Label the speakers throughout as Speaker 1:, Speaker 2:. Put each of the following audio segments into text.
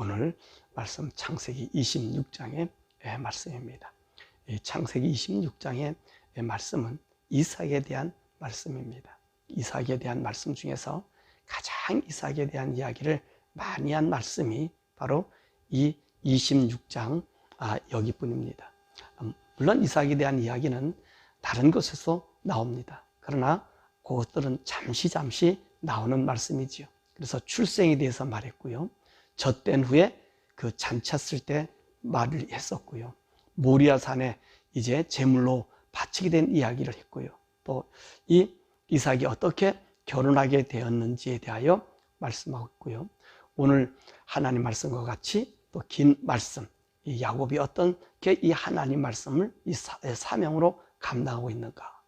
Speaker 1: 오늘 말씀 창세기 26장의 말씀입니다. 창세기 26장의 말씀은 이삭에 대한 말씀입니다. 이삭에 대한 말씀 중에서 가장 이삭에 대한 이야기를 많이 한 말씀이 바로 이 26장 여기뿐입니다. 물론 이삭에 대한 이야기는 다른 곳에서 나옵니다. 그러나 그것들은 잠시 나오는 말씀이지요. 그래서 출생에 대해서 말했고요. 젖된 후에 그 잔쳤을 때 말을 했었고요. 모리아산에 이제 제물로 바치게 된 이야기를 했고요. 또 이 이삭이 어떻게 결혼하게 되었는지에 대하여 말씀하고 있고요. 오늘 하나님 말씀과 같이 또 긴 말씀, 이 야곱이 어떻게 이 하나님 말씀을 이 사명으로 감당하고 있는가,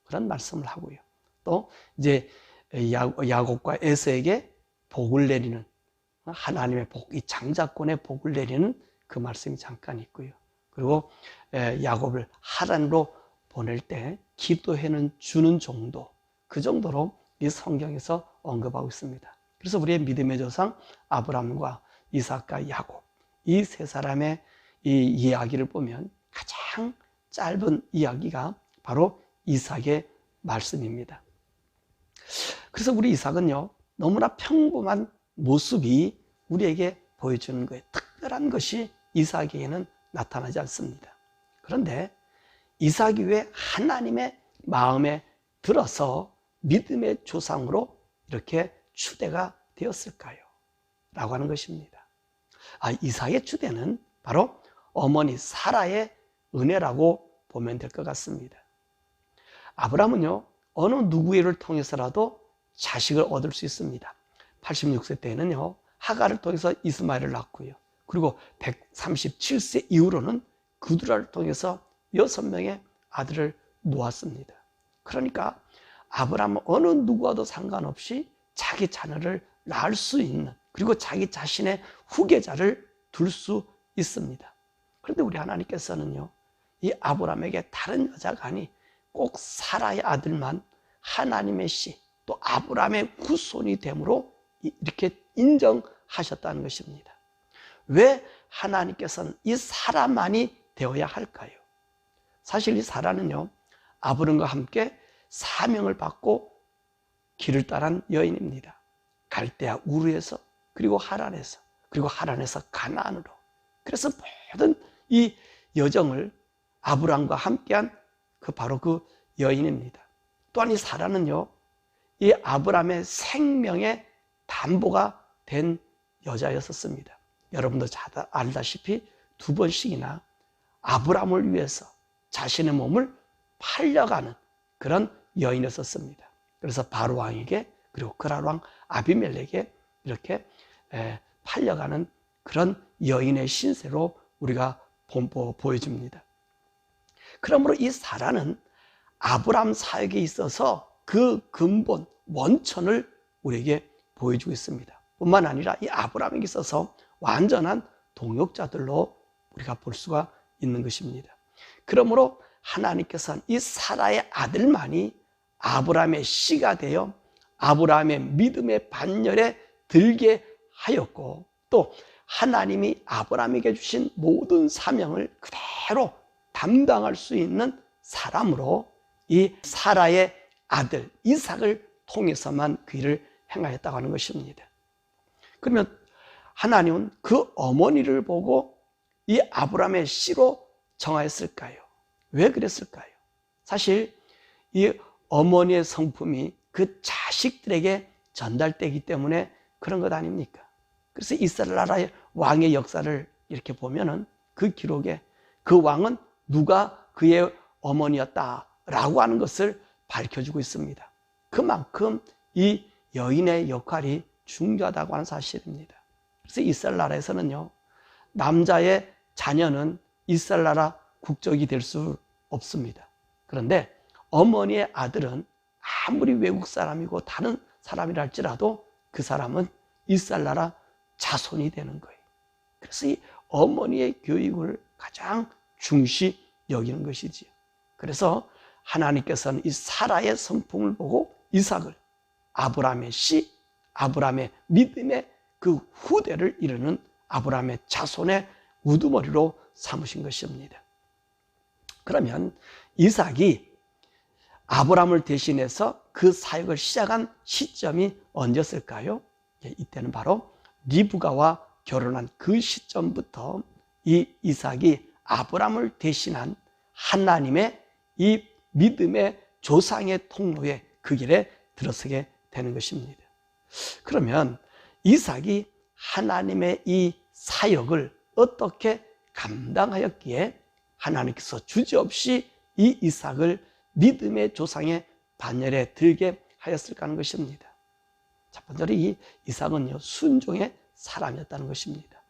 Speaker 1: 그런 말씀을 하고요. 또 이제 야곱과 에서에게 복을 내리는, 하나님의 복, 이 장자권의 복을 내리는 그 말씀이 잠깐 있고요. 그리고 야곱을 하란으로 보낼 때 기도해는 주는 정도, 그 정도로 이 성경에서 언급하고 있습니다. 그래서 우리의 믿음의 조상 아브라함과 이삭과 야곱, 이 세 사람의 이 이야기를 보면 가장 짧은 이야기가 바로 이삭의 말씀입니다. 그래서 우리 이삭은요, 너무나 평범한 모습이 우리에게 보여주는 거예요. 특별한 것이 이삭에게는 나타나지 않습니다. 그런데 이삭이 왜 하나님의 마음에 들어서 믿음의 조상으로 이렇게 추대가 되었을까요? 라고 하는 것입니다. 이삭의 추대는 바로 어머니 사라의 은혜라고 보면 될 것 같습니다. 아브라함은요, 어느 누구를 통해서라도 자식을 얻을 수 있습니다. 86세 때에는요, 하갈을 통해서 이스마엘을 낳고요. 그리고 137세 이후로는 그두라를 통해서 6명의 아들을 놓았습니다. 그러니까 아브라함은 어느 누구와도 상관없이 자기 자녀를 낳을 수 있는, 그리고 자기 자신의 후계자를 둘 수 있습니다. 그런데 우리 하나님께서는요, 이 아브라함에게 다른 여자가 아니 꼭 사라의 아들만 하나님의 씨, 또 아브라함의 후손이 됨으로 이렇게 인정하셨다는 것입니다. 왜 하나님께서는 이 사라만이 되어야 할까요? 사실 이 사라는요, 아브람과 함께 사명을 받고 길을 따른 여인입니다. 갈대아 우르에서, 그리고 하란에서, 그리고 하란에서 가나안으로. 그래서 모든 이 여정을 아브람과 함께한 바로 그 여인입니다. 또한 이 사라는요, 이 아브람의 생명의 담보가 된 여자였었습니다. 여러분도 잘 알다시피 2번씩이나 아브람을 위해서 자신의 몸을 팔려가는 그런 여인이었습니다. 그래서 바로 왕에게, 그리고 그랄 왕 아비멜렉에게 이렇게 팔려가는 그런 여인의 신세로 우리가 보여줍니다. 그러므로 이 사라는 아브람 사역에 있어서 그 근본, 원천을 우리에게 보여주고 있습니다. 뿐만 아니라 이 아브람에게 있어서 완전한 동역자들로 우리가 볼 수가 있는 것입니다. 그러므로 하나님께서는 이 사라의 아들만이 아브라함의 씨가 되어 아브라함의 믿음의 반열에 들게 하였고, 또 하나님이 아브라함에게 주신 모든 사명을 그대로 담당할 수 있는 사람으로 이 사라의 아들 이삭을 통해서만 그 일을 행하였다고 하는 것입니다. 그러면 하나님은 그 어머니를 보고 이 아브라함의 씨로 정하였을까요? 왜 그랬을까요? 사실 이 어머니의 성품이 그 자식들에게 전달되기 때문에 그런 것 아닙니까? 그래서 이스라엘 나라의 왕의 역사를 이렇게 보면은 그 기록에 그 왕은 누가 그의 어머니였다라고 하는 것을 밝혀주고 있습니다. 그만큼 이 여인의 역할이 중요하다고 하는 사실입니다. 그래서 이스라엘 나라에서는요, 남자의 자녀는 이스라엘 나라 국적이 될 수 없습니다. 그런데 어머니의 아들은 아무리 외국 사람이고 다른 사람이라 할지라도 그 사람은 이스라엘 나라 자손이 되는 거예요. 그래서 이 어머니의 교육을 가장 중시 여기는 것이지요. 그래서 하나님께서는 이 사라의 성품을 보고 이삭을 아브라함의 씨, 아브라함의 믿음의 그 후대를 이루는 아브라함의 자손의 우두머리로 삼으신 것입니다. 그러면 이삭이 아브라함을 대신해서 그 사역을 시작한 시점이 언제였을까요? 이때는 바로 리브가와 결혼한 그 시점부터 이 이삭이 아브라함을 대신한 하나님의 이 믿음의 조상의 통로에 그 길에 들어서게 되는 것입니다. 그러면 이삭이 하나님의 이 사역을 어떻게 감당하였기에 하나님께서 주저없이 이 이삭을 믿음의 조상의 반열에 들게 하였을까 하는 것입니다. 첫 번째로 이 이삭은요, 순종의 사람이었다는 것입니다.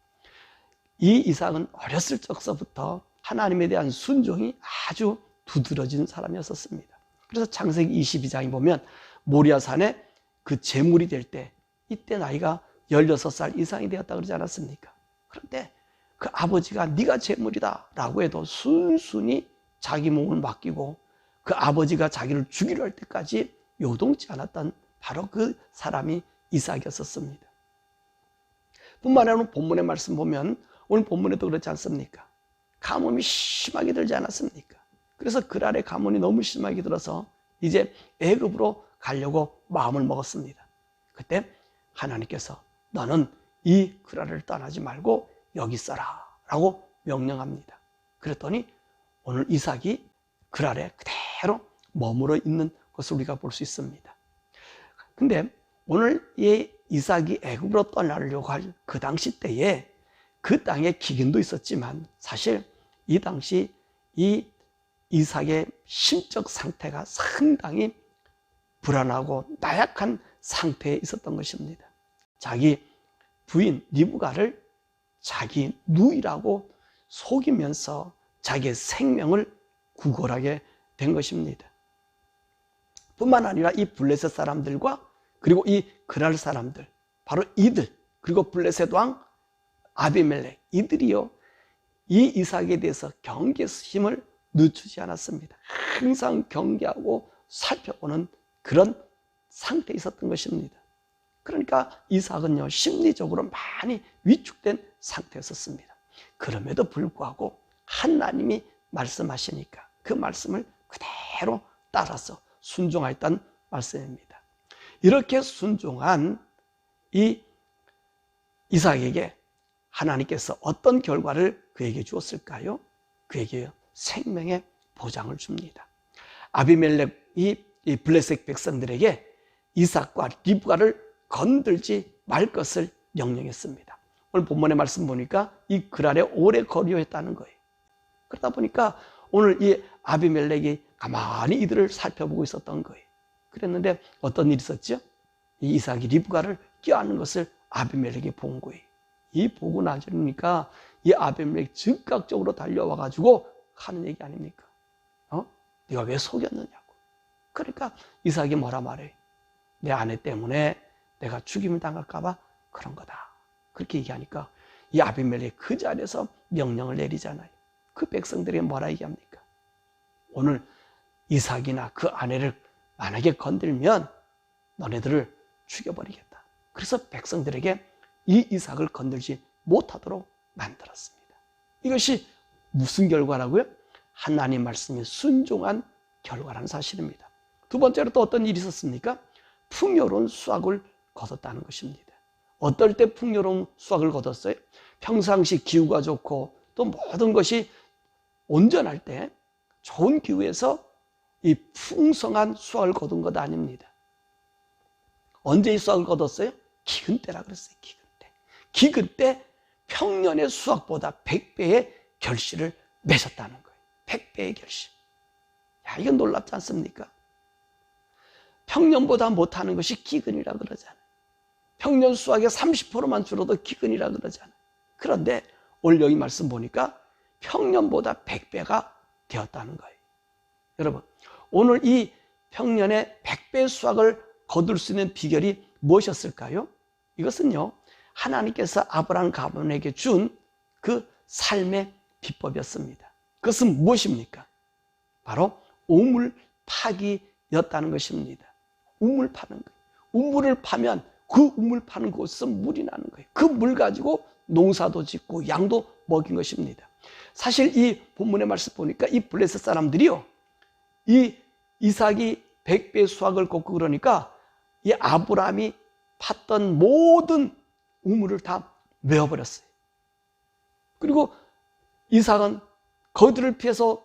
Speaker 1: 이 이삭은 어렸을 적서부터 하나님에 대한 순종이 아주 두드러진 사람이었습니다. 그래서 창세기 22장에 보면 모리아산에 그 제물이 될 때 이때 나이가 16살 이상이 되었다 그러지 않았습니까? 그런데 그 아버지가 네가 제물이다 라고 해도 순순히 자기 몸을 맡기고 그 아버지가 자기를 죽이려 할 때까지 요동치 않았던 바로 그 사람이 이삭이었습니다. 뿐만 아니라 본문의 말씀 보면 오늘 본문에도 그렇지 않습니까? 가뭄이 심하게 들지 않았습니까? 그래서 그랄의 가뭄이 너무 심하게 들어서 이제 애굽으로 가려고 마음을 먹었습니다. 그때 하나님께서 너는 이 그랄을 떠나지 말고 여기 있어라 라고 명령합니다. 그랬더니 오늘 이삭이 그랄에 그대로 머물러 있는 것을 우리가 볼 수 있습니다. 근데 오늘 이 이삭이 애굽으로 떠나려고 할 그 당시 때에 그 땅에 기근도 있었지만 사실 이 당시 이 이삭의 심적 상태가 상당히 불안하고 나약한 상태에 있었던 것입니다. 자기 부인 리브가를 자기 누이라고 속이면서 자기의 생명을 구걸하게 된 것입니다. 뿐만 아니라 이 블레셋 사람들과 그리고 이 그랄 사람들, 바로 이들, 그리고 블레셋 왕 아비멜렉, 이들이요, 이 이삭에 대해서 경계심을 늦추지 않았습니다. 항상 경계하고 살펴보는 그런 상태에 있었던 것입니다. 그러니까 이삭은요, 심리적으로 많이 위축된 상태였었습니다. 그럼에도 불구하고 하나님이 말씀하시니까 그 말씀을 그대로 따라서 순종하였다는 말씀입니다. 이렇게 순종한 이 이삭에게 하나님께서 어떤 결과를 그에게 주었을까요? 그에게 생명의 보장을 줍니다. 아비멜렉이 이 블레셋 백성들에게 이삭과 리브가를 건들지 말 것을 명령했습니다. 오늘 본문의 말씀 보니까 이 그랄에 오래 거류했다는 거예요. 그러다 보니까 오늘 이 아비멜렉이 가만히 이들을 살펴보고 있었던 거예요. 그랬는데 어떤 일이 있었죠? 이 이삭이 리브가를 껴안는 것을 아비멜렉이 본 거예요. 이 보고 나니까 이 아비멜렉이 즉각적으로 달려와 가지고 하는 얘기 아닙니까? 네가 왜 속였느냐고. 그러니까 이삭이 뭐라 말해? 내 아내 때문에 내가 죽임을 당할까 봐 그런 거다. 그렇게 얘기하니까 이 아비멜렉이 그 자리에서 명령을 내리잖아요. 그 백성들이 뭐라 얘기합니까? 오늘 이삭이나 그 아내를 만약에 건들면 너네들을 죽여버리겠다. 그래서 백성들에게 이 이삭을 건들지 못하도록 만들었습니다. 이것이 무슨 결과라고요? 하나님 말씀에 순종한 결과라는 사실입니다. 두 번째로 또 어떤 일이 있었습니까? 풍요로운 수확을 거뒀다는 것입니다. 어떨 때 풍요로운 수확을 거뒀어요? 평상시 기후가 좋고 또 모든 것이 온전할 때 좋은 기후에서 이 풍성한 수확을 거둔 것 아닙니다. 언제 이 수확을 거뒀어요? 기근 때라 그랬어요. 기근 때. 기근 때 평년의 수확보다 100배의 결실을 맺었다는 거예요. 100배의 결실. 야, 이건 놀랍지 않습니까? 평년보다 못하는 것이 기근이라 그러잖아요. 평년 수확의 30%만 줄어도 기근이라 그러잖아요. 그런데 오늘 여기 말씀 보니까 평년보다 100배가 되었다는 거예요. 여러분, 오늘 이 평년의 100배 수확을 거둘 수 있는 비결이 무엇이었을까요? 이것은요, 하나님께서 아브라함 가문에게 준 그 삶의 비법이었습니다. 그것은 무엇입니까? 바로 우물 파기였다는 것입니다. 우물 파는 거예요. 우물을 파면 그 우물 파는 곳에서 물이 나는 거예요. 그 물 가지고 농사도 짓고 양도 먹인 것입니다. 사실 이 본문의 말씀 보니까 이 블레셋 사람들이요, 이 이삭이 100배 수확을 걷고 그러니까 이 아브라함이 팠던 모든 우물을 다 메어버렸어요. 그리고 이삭은 거들을 피해서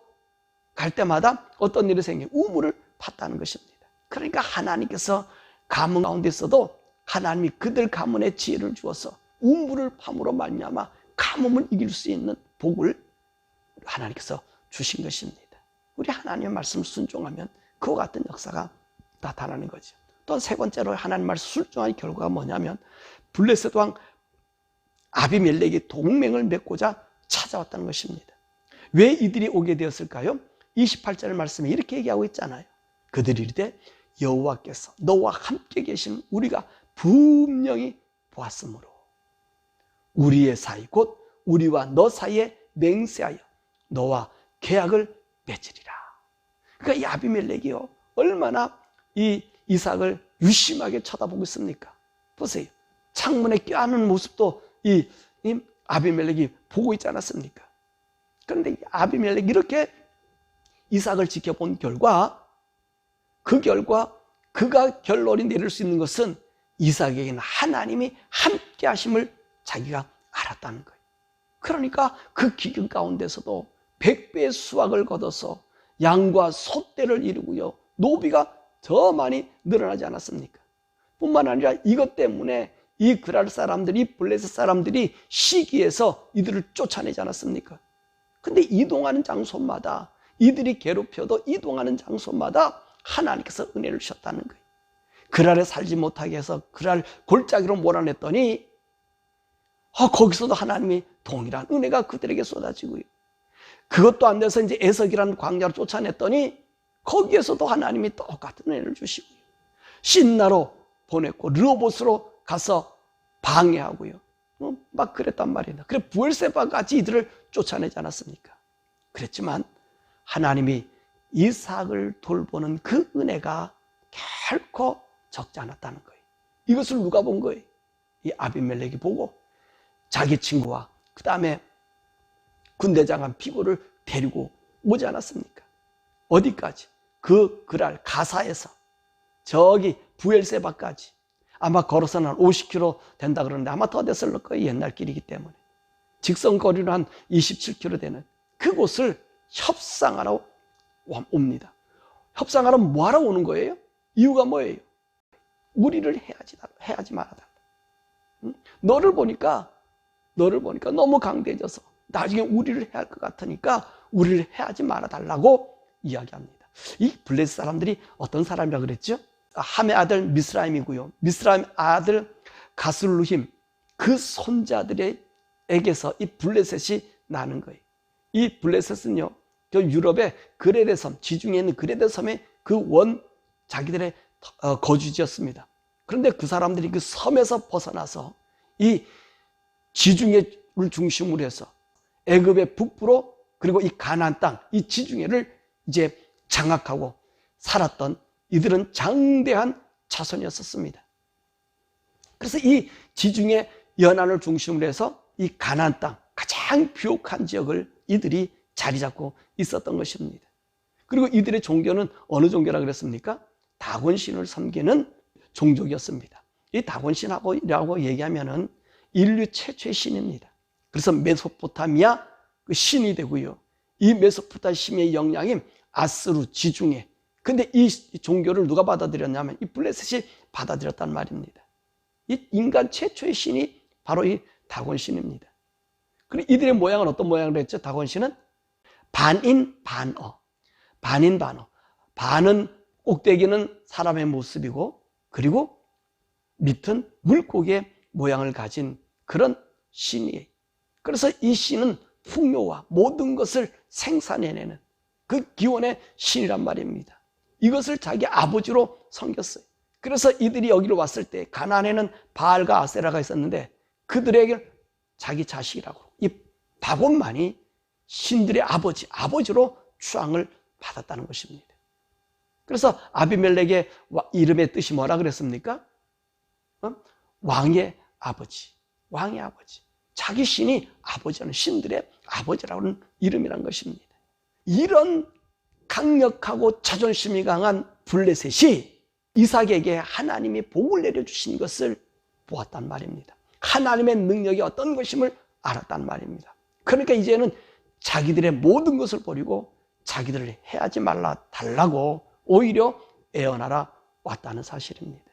Speaker 1: 갈 때마다 어떤 일이 생겨요? 우물을 팠다는 것입니다. 그러니까 하나님께서 가문 가운데 있어도 하나님이 그들 가문에 지혜를 주어서 우물을 팜으로 말미암아 가뭄을 이길 수 있는 복을 하나님께서 주신 것입니다. 우리 하나님의 말씀 순종하면 그와 같은 역사가 나타나는 거죠. 또 세 번째로 하나님 말씀 순종한 결과가 뭐냐면 블레셋 왕 아비멜렉이 동맹을 맺고자 찾아왔다는 것입니다. 왜 이들이 오게 되었을까요? 28절 말씀에 이렇게 얘기하고 있잖아요. 그들이 이르되 여호와께서 너와 함께 계신 우리가 분명히 보았으므로 우리의 사이 곧 우리와 너 사이에 맹세하여 너와 계약을 맺으리라. 그러니까 이 아비멜렉이요, 얼마나 이 이삭을 유심하게 쳐다보고 있습니까? 보세요. 창문에 껴안는 모습도 이 아비멜렉이 보고 있지 않았습니까? 그런데 이 아비멜렉이 이렇게 이삭을 지켜본 결과, 그 결과 그가 결론이 내릴 수 있는 것은 이삭에게는 하나님이 함께 하심을 자기가 알았다는 거예요. 그러니까 그 기근 가운데서도 100배의 수확을 거둬서 양과 소떼를 이루고요, 노비가 더 많이 늘어나지 않았습니까? 뿐만 아니라 이것 때문에 이 그랄 사람들이, 블레셋 사람들이 시기해서 이들을 쫓아내지 않았습니까? 근데 이동하는 장소마다, 이들이 괴롭혀도 이동하는 장소마다 하나님께서 은혜를 주셨다는 거예요. 그랄에 살지 못하게 해서 그랄 골짜기로 몰아냈더니 거기서도 하나님이 동일한 은혜가 그들에게 쏟아지고요. 그것도 안 돼서 이제 에석이라는 광야로 쫓아냈더니 거기에서도 하나님이 똑같은 은혜를 주시고요. 신나로 보냈고 르호봇으로 가서 방해하고요. 막 그랬단 말이에요. 그래 부엘세바까지 이들을 쫓아내지 않았습니까? 그랬지만 하나님이 이삭을 돌보는 그 은혜가 결코 적지 않았다는 거예요. 이것을 누가 본 거예요? 이 아비멜렉이 보고 자기 친구와 그 다음에 군대장관 피고를 데리고 오지 않았습니까? 어디까지? 그 그랄 가사에서 저기 부엘세바까지 아마 걸어서는 한 50km 된다 그러는데 아마 더 됐을 거예요. 옛날 길이기 때문에. 직선거리로 한 27km 되는 그곳을 협상하러 옵니다. 협상하러 뭐하러 오는 거예요? 이유가 뭐예요? 우리를 해하지 말아달라. 너를 보니까 너무 강대해져서 나중에 우리를 해할 것 같으니까 우리를 해하지 말아달라고 이야기합니다. 이 블레셋 사람들이 어떤 사람이라고 그랬죠? 함의 아들 미스라임이고요. 미스라임 아들 가슬루힘, 그 손자들에게서 이 블레셋이 나는 거예요. 이 블레셋은요, 저 유럽의 그레데 섬, 지중해 있는 그레데 섬의 그 자기들의 거주지였습니다. 그런데 그 사람들이 그 섬에서 벗어나서 이 지중해를 중심으로 해서 애굽의 북부로, 그리고 이 가나안 땅, 이 지중해를 이제 장악하고 살았던 이들은 장대한 자손이었습니다. 그래서 이 지중해 연안을 중심으로 해서 이 가나안 땅, 가장 비옥한 지역을 이들이 자리 잡고 있었던 것입니다. 그리고 이들의 종교는 어느 종교라 그랬습니까? 다곤신을 섬기는 종족이었습니다. 이 다곤신이라고 얘기하면은 인류 최초의 신입니다. 그래서 메소포타미아 그 신이 되고요. 이 메소포타미아의 영향인 아스루 지중해. 근데 이 종교를 누가 받아들였냐면 이 블레셋이 받아들였단 말입니다. 이 인간 최초의 신이 바로 이 다곤신입니다. 그리고 이들의 모양은 어떤 모양으로 했죠? 다곤신은 반인 반어. 반인 반어. 반은 꼭대기는 사람의 모습이고, 그리고 밑은 물고기의 모양을 가진 그런 신이에요. 그래서 이 신은 풍요와 모든 것을 생산해내는 그 기원의 신이란 말입니다. 이것을 자기 아버지로 섬겼어요. 그래서 이들이 여기로 왔을 때 가나안에는 바알과 아세라가 있었는데 그들에게 자기 자식이라고, 이 다곤만이 신들의 아버지로 추앙을 받았다는 것입니다. 그래서 아비멜렉의 이름의 뜻이 뭐라 그랬습니까? 왕의 아버지. 왕의 아버지. 자기 신이 아버지라는 신들의 아버지라는 이름이란 것입니다. 이런 강력하고 자존심이 강한 블레셋이 이삭에게 하나님이 복을 내려주신 것을 보았단 말입니다. 하나님의 능력이 어떤 것임을 알았단 말입니다. 그러니까 이제는 자기들의 모든 것을 버리고 자기들을 해하지 말라 달라고 오히려 애원하라 왔다는 사실입니다.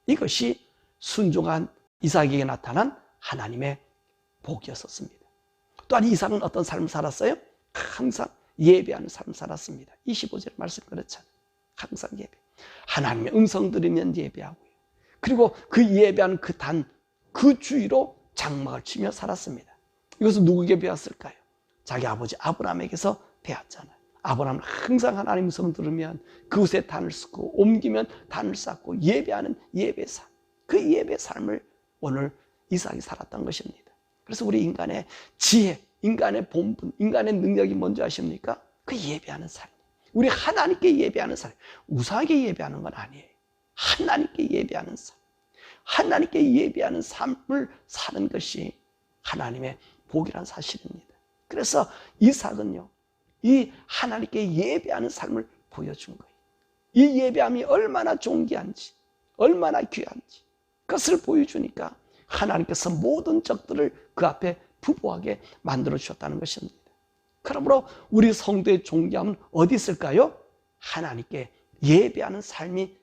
Speaker 1: 이것이 순종한 이삭에게 나타난 하나님의 복이었습니다. 또한 이삭은 어떤 삶을 살았어요? 항상 예배하는 삶을 살았습니다. 25절 말씀 그렇잖아요. 항상 예배. 하나님의 음성 들으면 예배하고요. 그리고 그 예배하는 그 주위로 장막을 치며 살았습니다. 이것은 누구에게 배웠을까요? 자기 아버지 아브라함에게서 배웠잖아요. 아브라함은 항상 하나님의 음성을 들으면 그곳에 단을 쌓고 옮기면 단을 쌓고 예배하는 예배 삶. 그 예배 삶을 오늘 이삭이 살았던 것입니다. 그래서 우리 인간의 지혜, 인간의 본분, 인간의 능력이 뭔지 아십니까? 그 예배하는 삶. 우리 하나님께 예배하는 삶. 우상에게 예배하는 건 아니에요. 하나님께 예배하는 삶. 하나님께 예배하는 삶을 사는 것이 하나님의 복이라는 사실입니다. 그래서 이삭은요, 이 하나님께 예배하는 삶을 보여준 거예요. 이 예배함이 얼마나 존귀한지, 얼마나 귀한지 그것을 보여주니까 하나님께서 모든 적들을 그 앞에 부보하게 만들어 주셨다는 것입니다. 그러므로 우리 성도의 존귀함은 어디 있을까요? 하나님께 예배하는 삶이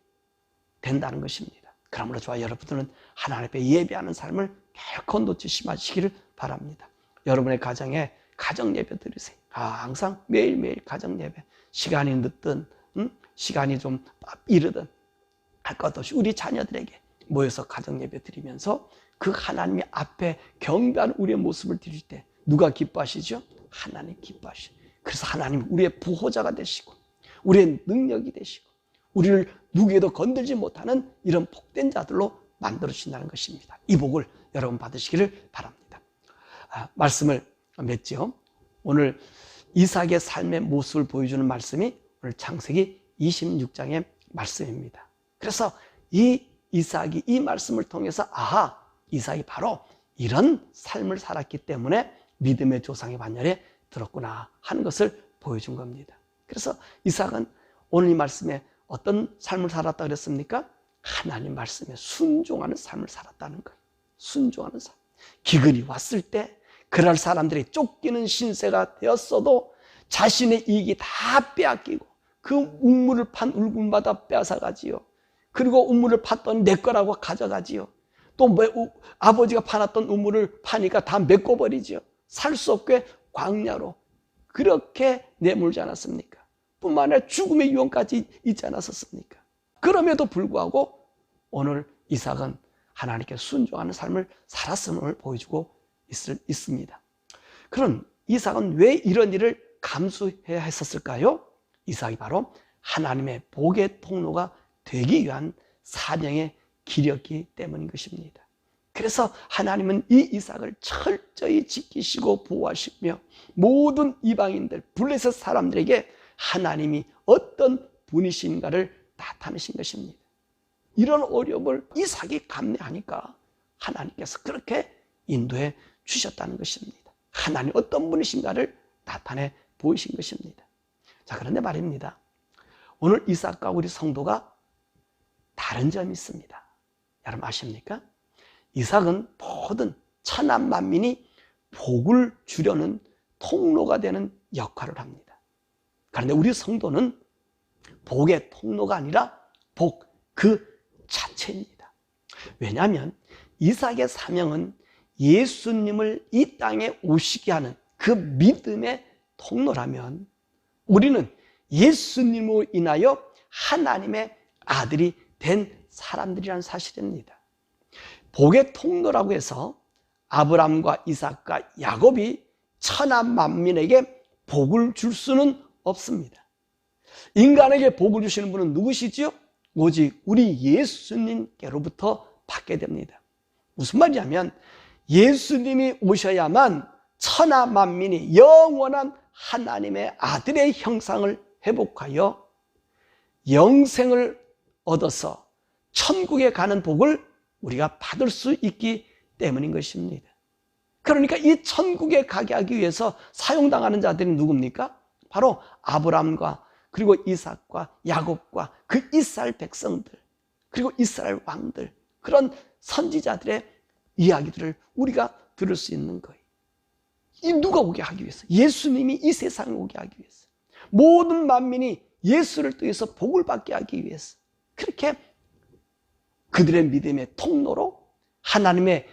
Speaker 1: 된다는 것입니다. 그러므로 저와 여러분들은 하나님 앞에 예배하는 삶을 결코 놓치지 마시기를 바랍니다. 여러분의 가정에 가정 예배 드리세요. 항상 매일매일 가정 예배. 시간이 늦든 시간이 좀 이르든 할 것 없이 우리 자녀들에게 모여서 가정 예배 드리면서 그 하나님 앞에 경배하는 우리의 모습을 드릴 때 누가 기뻐하시죠? 하나님 기뻐하시죠. 그래서 하나님 우리의 부호자가 되시고 우리의 능력이 되시고 우리를 누구에도 건들지 못하는 이런 복된 자들로 만들어주신다는 것입니다. 이 복을 여러분 받으시기를 바랍니다. 말씀을 맺죠. 오늘 이삭의 삶의 모습을 보여주는 말씀이 오늘 창세기 26장의 말씀입니다. 그래서 이 이삭이 이 말씀을 통해서 이삭이 바로 이런 삶을 살았기 때문에 믿음의 조상의 반열에 들었구나 하는 것을 보여준 겁니다. 그래서 이삭은 오늘 이 말씀에 어떤 삶을 살았다 그랬습니까? 하나님 말씀에 순종하는 삶을 살았다는 거예요. 순종하는 삶. 기근이 왔을 때 그럴 사람들이 쫓기는 신세가 되었어도 자신의 이익이 다 빼앗기고 그 우물을 판 울금마다 빼앗아가지요. 그리고 우물을 팠더니 내 거라고 가져가지요. 또 아버지가 파놨던 우물을 파니까 다 메꿔버리지요. 살 수 없게 광야로 그렇게 내몰지 않았습니까? 뿐만 아니라 죽음의 위험까지 있지 않았었습니까? 그럼에도 불구하고 오늘 이삭은 하나님께 순종하는 삶을 살았음을 보여주고 있습니다. 그럼 이삭은 왜 이런 일을 감수해야 했었을까요? 이삭이 바로 하나님의 복의 통로가 되기 위한 사명의 길이었기 때문인 것입니다. 그래서 하나님은 이 이삭을 철저히 지키시고 보호하시며 모든 이방인들, 블레셋 사람들에게 하나님이 어떤 분이신가를 나타내신 것입니다. 이런 어려움을 이삭이 감내하니까 하나님께서 그렇게 인도해 주셨다는 것입니다. 하나님 어떤 분이신가를 나타내 보이신 것입니다. 자, 그런데 말입니다. 오늘 이삭과 우리 성도가 다른 점이 있습니다. 여러분 아십니까? 이삭은 모든 천하 만민이 복을 주려는 통로가 되는 역할을 합니다. 그런데 우리 성도는 복의 통로가 아니라 복 그 자체입니다. 왜냐하면 이삭의 사명은 예수님을 이 땅에 오시게 하는 그 믿음의 통로라면 우리는 예수님으로 인하여 하나님의 아들이 된 사람들이라는 사실입니다. 복의 통로라고 해서 아브람과 이삭과 야곱이 천하 만민에게 복을 줄 수는 없습니다. 인간에게 복을 주시는 분은 누구시지요? 오직 우리 예수님께로부터 받게 됩니다. 무슨 말이냐면 예수님이 오셔야만 천하 만민이 영원한 하나님의 아들의 형상을 회복하여 영생을 얻어서 천국에 가는 복을 우리가 받을 수 있기 때문인 것입니다. 그러니까 이 천국에 가게 하기 위해서 사용당하는 자들이 누굽니까? 바로 아브라함과 그리고 이삭과 야곱과 그 이스라엘 백성들, 그리고 이스라엘 왕들, 그런 선지자들의 이야기들을 우리가 들을 수 있는 거예요. 이 누가 오게 하기 위해서? 예수님이 이 세상에 오게 하기 위해서. 모든 만민이 예수를 통해서 복을 받게 하기 위해서. 그렇게 그들의 믿음의 통로로 하나님의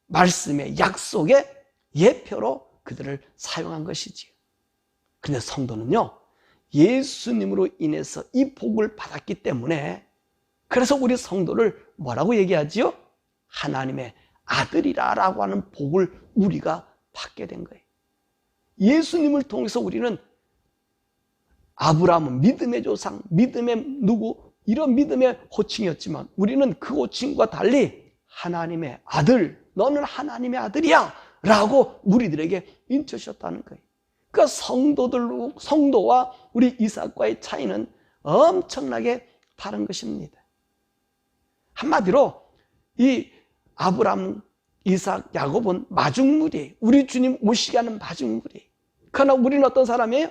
Speaker 1: 말씀의 약속의 예표로 그들을 사용한 것이지요. 그런데 성도는요, 예수님으로 인해서 이 복을 받았기 때문에, 그래서 우리 성도를 뭐라고 얘기하지요? 하나님의 아들이라고 하는 복을 우리가 받게 된 거예요. 예수님을 통해서 우리는 아브라함은 믿음의 조상, 믿음의 누구, 이런 믿음의 호칭이었지만 우리는 그 호칭과 달리 하나님의 아들, 너는 하나님의 아들이야 라고 우리들에게 인쳐주셨다는 거예요. 그 성도와 우리 이삭과의 차이는 엄청나게 다른 것입니다. 한마디로 이 아브라함, 이삭, 야곱은 마중물이에요. 우리 주님 오시게 하는 마중물이에요. 그러나 우리는 어떤 사람이에요?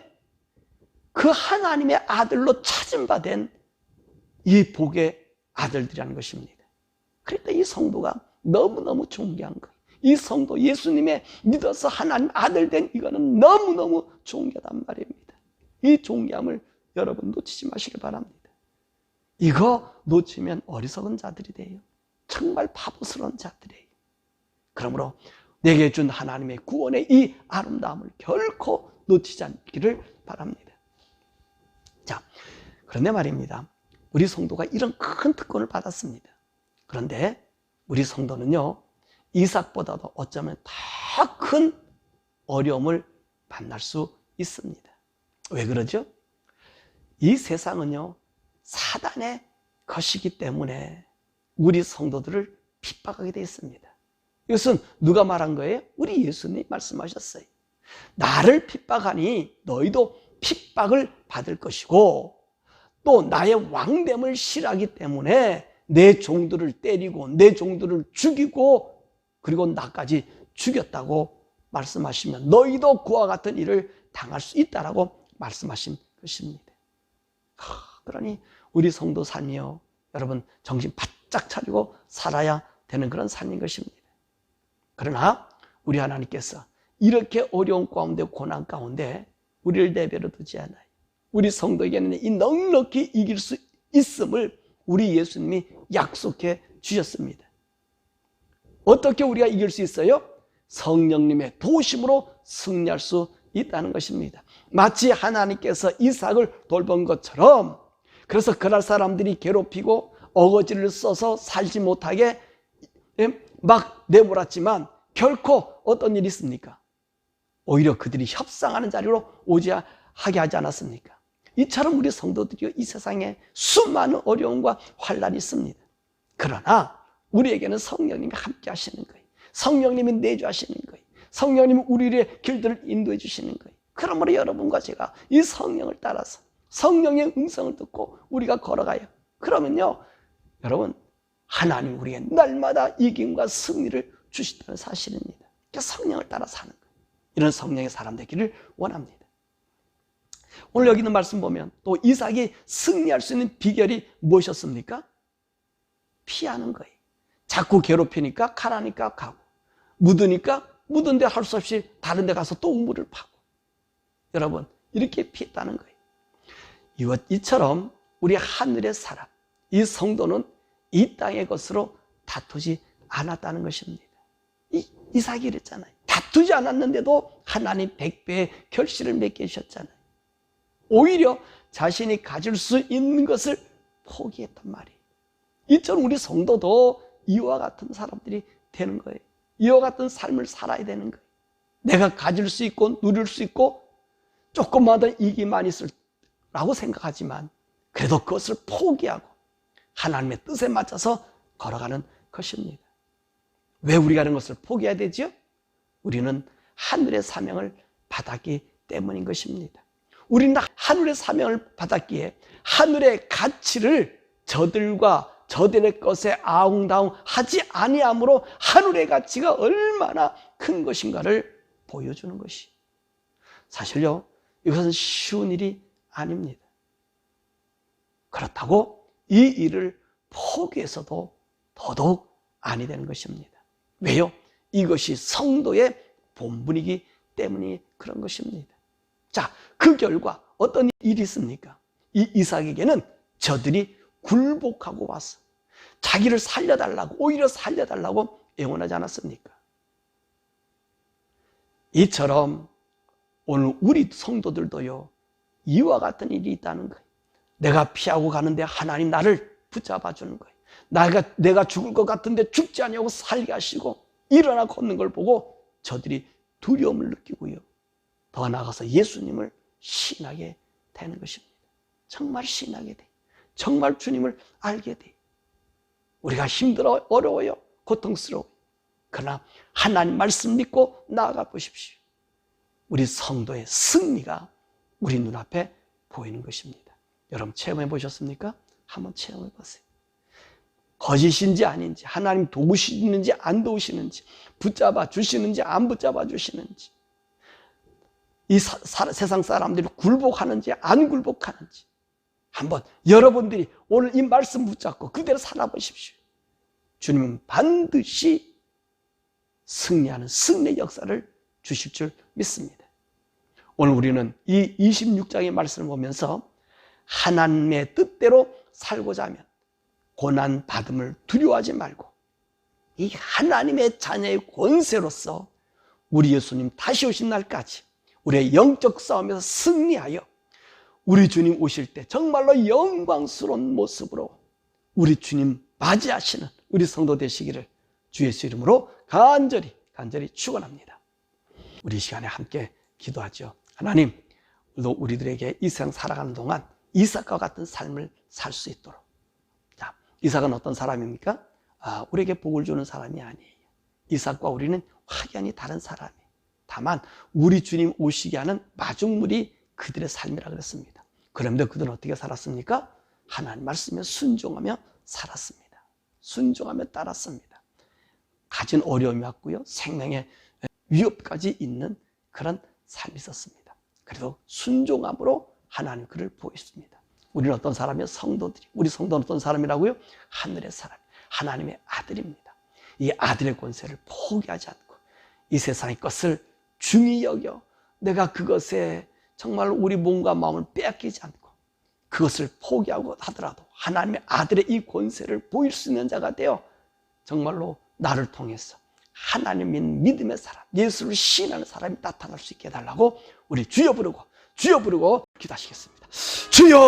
Speaker 1: 그 하나님의 아들로 찾음받은 이 복의 아들들이라는 것입니다. 그러니까 이 성도가 너무너무 존귀한 거예요. 이 성도, 예수님의 믿어서 하나님 아들 된 이거는 너무너무 존귀하단 말입니다. 이 존귀함을 여러분 놓치지 마시기 바랍니다. 이거 놓치면 어리석은 자들이 돼요. 정말 바보스러운 자들이에요. 그러므로 내게 준 하나님의 구원의 이 아름다움을 결코 놓치지 않기를 바랍니다. 자, 그런데 말입니다. 우리 성도가 이런 큰 특권을 받았습니다. 그런데 우리 성도는요, 이삭보다도 어쩌면 더 큰 어려움을 만날 수 있습니다. 왜 그러죠? 이 세상은요, 사단의 것이기 때문에 우리 성도들을 핍박하게 되어 있습니다. 이것은 누가 말한 거예요? 우리 예수님이 말씀하셨어요. 나를 핍박하니 너희도 핍박을 받을 것이고, 또 나의 왕됨을 싫어하기 때문에 내 종들을 때리고 내 종들을 죽이고 그리고 나까지 죽였다고 말씀하시면 너희도 그와 같은 일을 당할 수 있다라고 말씀하신 것입니다. 그러니 우리 성도 삶이요, 여러분 정신 바짝 차리고 살아야 되는 그런 삶인 것입니다. 그러나 우리 하나님께서 이렇게 어려운 가운데, 고난 가운데 우리를 내버려 두지 않아요. 우리 성도에게는 이 넉넉히 이길 수 있음을 우리 예수님이 약속해 주셨습니다. 어떻게 우리가 이길 수 있어요? 성령님의 도우심으로 승리할 수 있다는 것입니다. 마치 하나님께서 이삭을 돌본 것처럼, 그래서 그날 사람들이 괴롭히고 어거지를 써서 살지 못하게 막 내몰았지만 결코 어떤 일이 있습니까? 오히려 그들이 협상하는 자리로 오지 하게 하지 않았습니까? 이처럼 우리 성도들이 이 세상에 수많은 어려움과 환란이 있습니다. 그러나 우리에게는 성령님이 함께 하시는 거예요. 성령님이 내주하시는 거예요. 성령님이 우리의 길들을 인도해 주시는 거예요. 그러므로 여러분과 제가 이 성령을 따라서 성령의 음성을 듣고 우리가 걸어가요. 그러면요, 여러분, 하나님 우리에게 날마다 이김과 승리를 주시다는 사실입니다. 그러니까 성령을 따라 사는 거예요. 이런 성령의 사람 되기를 원합니다. 오늘 여기 있는 말씀 보면 또 이삭이 승리할 수 있는 비결이 무엇이었습니까? 피하는 거예요. 자꾸 괴롭히니까 가라니까 가고, 묻으니까 묻은데 할 수 없이 다른 데 가서 또 우물을 파고. 여러분, 이렇게 피했다는 거예요. 이처럼 우리 하늘의 사람, 이 성도는 이 땅의 것으로 다투지 않았다는 것입니다. 이삭이 이랬잖아요. 다투지 않았는데도 하나님 100배의 결실을 맺게 해주셨잖아요. 오히려 자신이 가질 수 있는 것을 포기했단 말이에요. 이처럼 우리 성도도 이와 같은 사람들이 되는 거예요. 이와 같은 삶을 살아야 되는 거예요. 내가 가질 수 있고 누릴 수 있고 조금만 더 이익만 있으라고 생각하지만 그래도 그것을 포기하고 하나님의 뜻에 맞춰서 걸어가는 것입니다. 왜 우리가 이런 것을 포기해야 되죠? 우리는 하늘의 사명을 받았기 때문인 것입니다. 우리는 하늘의 사명을 받았기에 하늘의 가치를 저들과 저들의 것에 아웅다웅 하지 아니함으로 하늘의 가치가 얼마나 큰 것인가를 보여주는 것이. 사실요, 이것은 쉬운 일이 아닙니다. 그렇다고 이 일을 포기해서도 더더욱 아니 되는 것입니다. 왜요? 이것이 성도의 본분이기 때문에 그런 것입니다. 자, 그 결과 어떤 일이 있습니까? 이 이삭에게는 저들이 굴복하고 와서 자기를 살려달라고, 오히려 살려달라고 애원하지 않았습니까? 이처럼 오늘 우리 성도들도요, 이와 같은 일이 있다는 거예요. 내가 피하고 가는데 하나님 나를 붙잡아 주는 거예요. 내가 죽을 것 같은데 죽지 않냐고 살게 하시고 일어나 걷는 걸 보고 저들이 두려움을 느끼고요, 더 나아가서 예수님을 신하게 되는 것입니다. 정말 신하게 돼. 정말 주님을 알게 돼. 우리가 힘들어, 어려워요, 고통스러워요. 그러나 하나님 말씀 믿고 나아가 보십시오. 우리 성도의 승리가 우리 눈앞에 보이는 것입니다. 여러분 체험해 보셨습니까? 한번 체험해 보세요. 거짓인지 아닌지, 하나님 도우시는지 안 도우시는지, 붙잡아 주시는지 안 붙잡아 주시는지, 이 세상 사람들이 굴복하는지 안 굴복하는지, 한번 여러분들이 오늘 이 말씀 붙잡고 그대로 살아보십시오. 주님은 반드시 승리하는 승리의 역사를 주실 줄 믿습니다. 오늘 우리는 이 26장의 말씀을 보면서 하나님의 뜻대로 살고자 하면 고난 받음을 두려워하지 말고 이 하나님의 자녀의 권세로서 우리 예수님 다시 오신 날까지 우리의 영적 싸움에서 승리하여 우리 주님 오실 때 정말로 영광스러운 모습으로 우리 주님 맞이하시는 우리 성도 되시기를 주 예수 이름으로 간절히 축원합니다. 우리 시간에 함께 기도하죠. 하나님, 우리들에게 이 세상 살아가는 동안 이삭과 같은 삶을 살 수 있도록. 자, 이삭은 어떤 사람입니까? 우리에게 복을 주는 사람이 아니에요. 이삭과 우리는 확연히 다른 사람이에요. 다만 우리 주님 오시게 하는 마중물이 그들의 삶이라 그랬습니다. 그런데 그들은 어떻게 살았습니까? 하나님 말씀에 순종하며 살았습니다. 순종하며 따랐습니다. 가진 어려움이 왔고요, 생명의 위협까지 있는 그런 삶이 있었습니다. 그래도 순종함으로 하나님 그를 보였습니다. 우리는 어떤 사람이에요? 성도들이. 우리 성도는 어떤 사람이라고요? 하늘의 사람, 하나님의 아들입니다. 이 아들의 권세를 포기하지 않고 이 세상의 것을 중히 여겨 내가 그것에 정말 우리 몸과 마음을 빼앗기지 않고 그것을 포기하고 하더라도 하나님의 아들의 이 권세를 보일 수 있는 자가 되어 정말로 나를 통해서 하나님의 믿음의 사람, 예수를 신하는 사람이 나타날 수 있게 해달라고 우리 주여 부르고 기도하시겠습니다. 주여!